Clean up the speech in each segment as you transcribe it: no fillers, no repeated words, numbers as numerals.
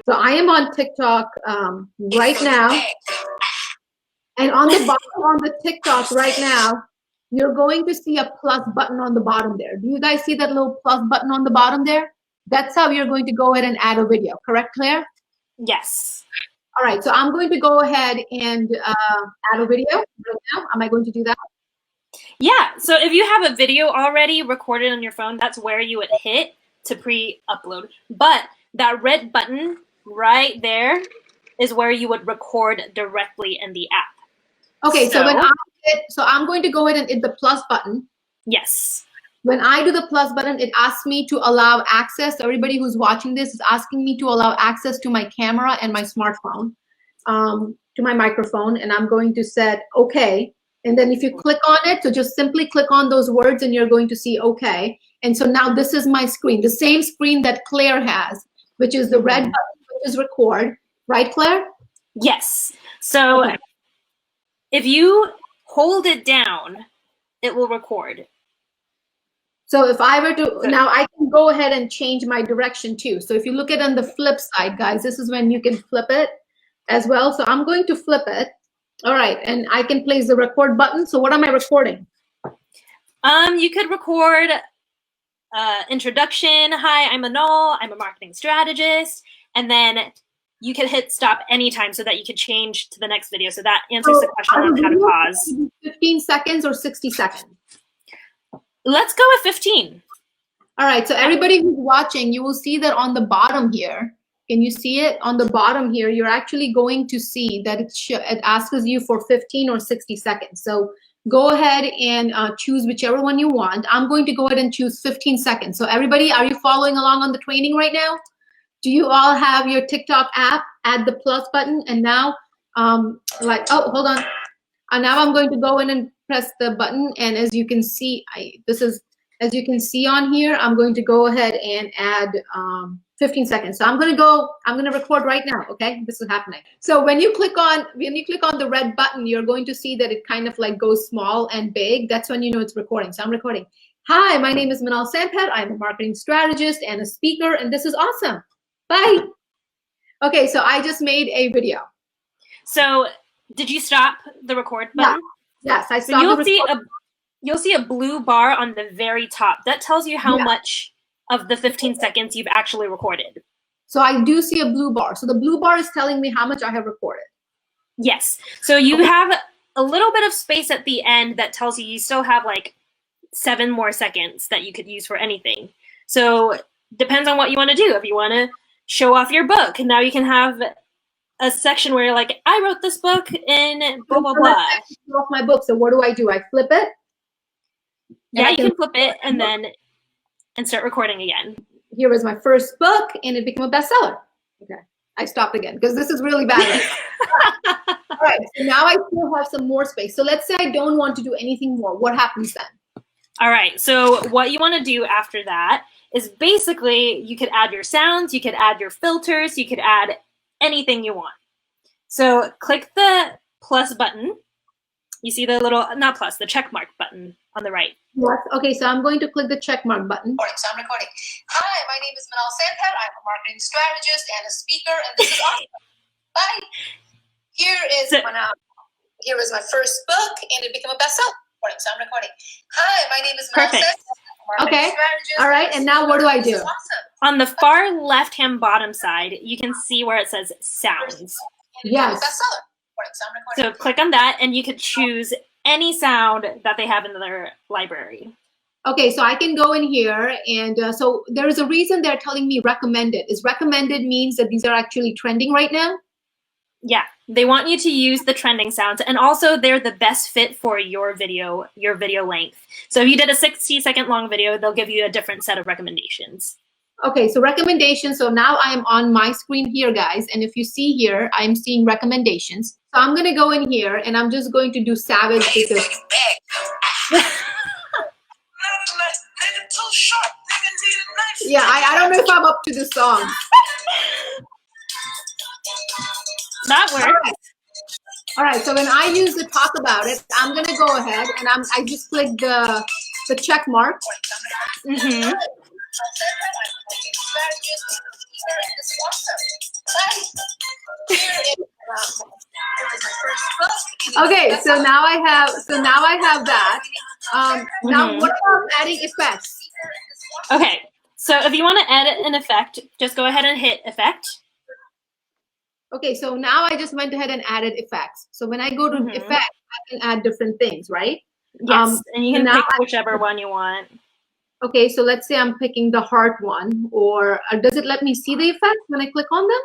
So I am on TikTok right now. And on the bottom on the TikTok right now, you're going to see a plus button on the bottom there. Do you guys see that little plus button on the bottom there? That's how you're going to go ahead and add a video. Correct, Claire? Yes. All right, so I'm going to go ahead and add a video right now. Am I going to do that? Yeah, so if you have a video already recorded on your phone, that's where you would hit to pre-upload. But that red button right there is where you would record directly in the app. Okay, so I'm going to go ahead and hit the plus button. Yes. When I do the plus button, it asks me to allow access. Everybody who's watching this is asking me to allow access to my camera and my smartphone, to my microphone, and I'm going to set okay. And then if you click on it, so just simply click on those words and you're going to see okay. And so now this is my screen, the same screen that Claire has, which is the red button, which is record. Right, Claire? Yes. So okay. If you hold it down, it will record. So if I were to, now I can go ahead and change my direction too. So if you look at on the flip side, guys, this is when you can flip it as well. So I'm going to flip it. All right, and I can place the record button. So what am I recording? You could record introduction. Hi, I'm Minal. I'm a marketing strategist. And then you can hit stop anytime so that you can change to the next video. So that answers the question on how to pause. 15 seconds or 60 seconds? Let's go with 15. All right, so everybody who's watching, you will see that on the bottom here. Can you see it? On the bottom here, you're actually going to see that it asks you for 15 or 60 seconds. So go ahead and choose whichever one you want. I'm going to go ahead and choose 15 seconds. So everybody, are you following along on the training right now? Do you all have your TikTok app? Add the plus button, and now, oh, hold on. Now I'm going to go in and press the button, and as you can see, as you can see on here, I'm going to go ahead and add 15 seconds. So I'm going to record right now. Okay, this is happening. So when you click on the red button, you're going to see that it kind of like goes small and big. That's when you know it's recording. So I'm recording. Hi, my name is Minal Sampat. I'm a marketing strategist and a speaker, and this is awesome. Bye. Okay, so I just made a video. So did you stop the record button? Yeah. Yes, I stopped. So you'll see a blue bar on the very top. That tells you how much of the 15 seconds you've actually recorded. So I do see a blue bar. So the blue bar is telling me how much I have recorded. Yes. So you have a little bit of space at the end that tells you still have like 7 more seconds that you could use for anything. So depends on what you want to do. If you want to show off your book, now you can have a section where you're like, I wrote this book in blah, blah, blah. Show off my book. So what do? I flip it? Yeah, you can flip it and start recording again. Here was my first book, and it became a bestseller. Okay, I stopped again because this is really bad. All right, so now I still have some more space. So let's say I don't want to do anything more. What happens then? All right, so what you want to do after that is basically you could add your sounds, you could add your filters, you could add anything you want. So click the plus button. You see the little, not plus, the check mark button on the right. Yes. Okay, so I'm going to click the check mark button. So I'm recording. Hi, my name is Minal Sampat. I'm a marketing strategist and a speaker, and this is awesome. Bye. Here was my first book, and it became a bestseller. So I'm recording. Hi, my name is Minal Sampat. Okay. All right, and now what do I do? Awesome. On the far left-hand bottom side, you can see where it says sounds. Yes. So click on that, and you could choose any sound that they have in their library. Okay, so I can go in here, and so there is a reason they're telling me recommended. Is recommended means that these are actually trending right now? Yeah, they want you to use the trending sounds, and also they're the best fit for your video length. So if you did a 60-second long video, they'll give you a different set of recommendations. Okay, so recommendations. So now I am on my screen here, guys, and if you see here, I'm seeing recommendations. So I'm gonna go in here, and I'm just going to do Savage because. Yeah, I don't know if I'm up to the song. That works. All right, so when I use the talk about it, I'm gonna go ahead and I just click the check mark. Okay, so now I have that. Now what about adding effects? Okay, so if you want to edit an effect, just go ahead and hit effect. Okay, so now I just went ahead and added effects. So when I go to effects, I can add different things, right? Yes, and you can now pick whichever one you want. Okay, so let's say I'm picking the heart one, or does it let me see the effects when I click on them?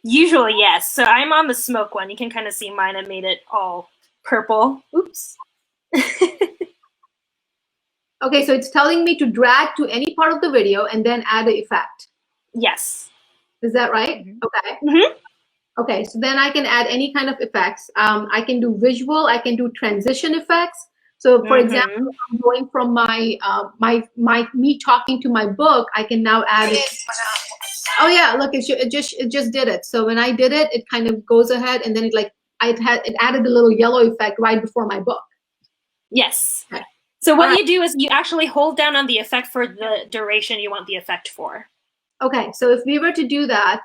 Usually, yes. So I'm on the smoke one. You can kind of see mine. I made it all purple. Oops. Okay, so it's telling me to drag to any part of the video and then add the effect. Yes. Is that right? Okay. Okay, so then I can add any kind of effects. I can do visual. I can do transition effects. So, for example, if I'm going from me talking to my book, I can now add it. Oh yeah, look, it just did it. So when I did it, it kind of goes ahead, and then it added a little yellow effect right before my book. Yes. Okay. So what you do is you actually hold down on the effect for the duration you want the effect for. Okay, so if we were to do that,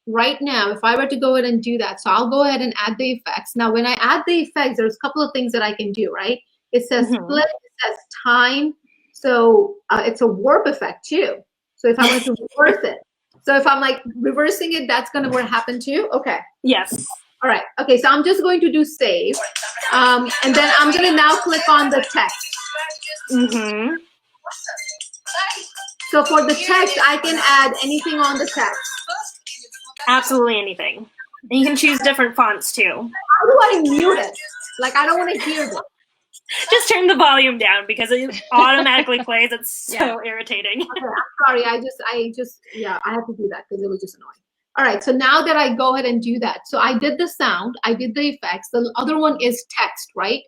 right now, if I were to go ahead and do that, so I'll go ahead and add the effects. Now, when I add the effects, there's a couple of things that I can do, right? It says split, it says time. So it's a warp effect too. So if I want to reverse it, so if I'm like reversing it, that's going to happen too. Okay. Yes. All right. Okay. So I'm just going to do save. And then I'm going to now click on the text. So for the text, I can add anything on the text. Absolutely anything. And you can choose different fonts too. How do I mute it? Like, I don't want to hear this. Just turn the volume down because it automatically plays. It's so irritating. Okay, I'm sorry. I had to do that because it was just annoying. All right, so now that I go ahead and do that, so I did the sound, I did the effects. The other one is text, right?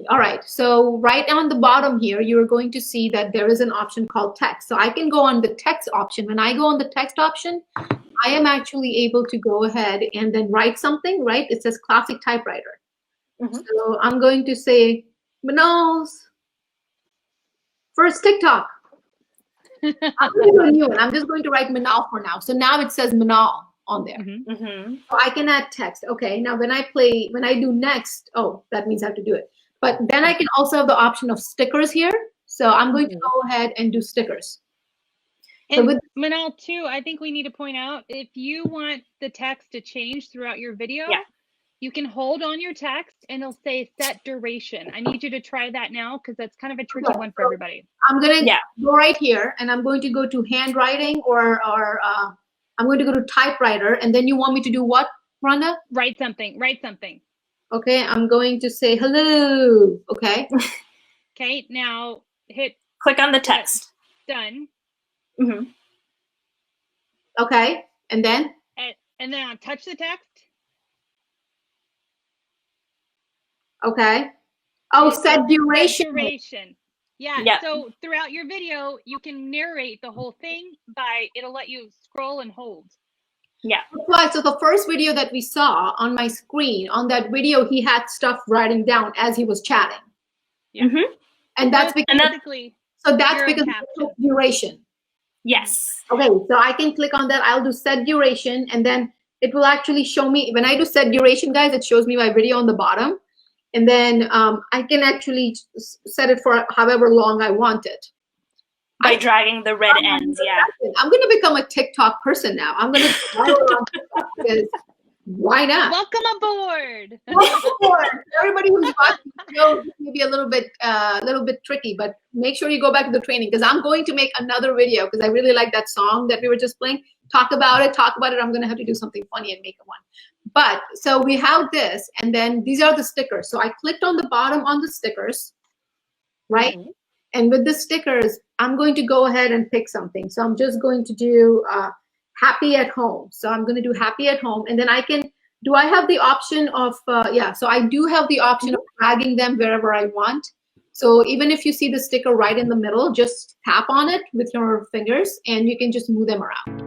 All right, so right on the bottom here, you're going to see that there is an option called text. So I can go on the text option. When I go on the text option, I am actually able to go ahead and then write something, right? It says classic typewriter. So I'm going to say, Minal's first TikTok. I'm going to do a new one. I'm just going to write Minal for now. So now it says Minal on there. So I can add text. Okay, now when I do next, oh, that means I have to do it. But then I can also have the option of stickers here. So I'm going to go ahead and do stickers. And so Minal, too, I think we need to point out, if you want the text to change throughout your video, you can hold on your text and it'll say set duration. I need you to try that now because that's kind of a tricky one for everybody. I'm going to go right here and I'm going to go to handwriting or I'm going to go to typewriter. And then you want me to do what, Rhonda? Write something. Write something. Okay, I'm going to say hello. Okay. Okay, now click on the text. Done. Okay, and then? And then I'll touch the text. Okay. Oh, set duration. Yeah. So throughout your video, you can narrate the whole thing it'll let you scroll and hold. Yeah. Right. So the first video that we saw on my screen, on that video, he had stuff writing down as he was chatting. And that's because of duration. Yes. Okay, so I can click on that. I'll do set duration, and then it will actually show me, when I do set duration, guys, it shows me my video on the bottom. And then I can actually set it for however long I want it. By dragging the red ends, I'm going to become a TikTok person now. I'm going to because why not? Welcome aboard. Welcome aboard. Everybody who's watching the show, this may be a little bit tricky, but make sure you go back to the training because I'm going to make another video because I really like that song that we were just playing. Talk about it. I'm going to have to do something funny and make it one. But so we have this, and then these are the stickers. So I clicked on the bottom on the stickers, right? And with the stickers, I'm going to go ahead and pick something. So I'm just going to do happy at home. So I'm going to do happy at home. And then do I have the option of, so I do have the option of dragging them wherever I want. So even if you see the sticker right in the middle, just tap on it with your fingers and you can just move them around.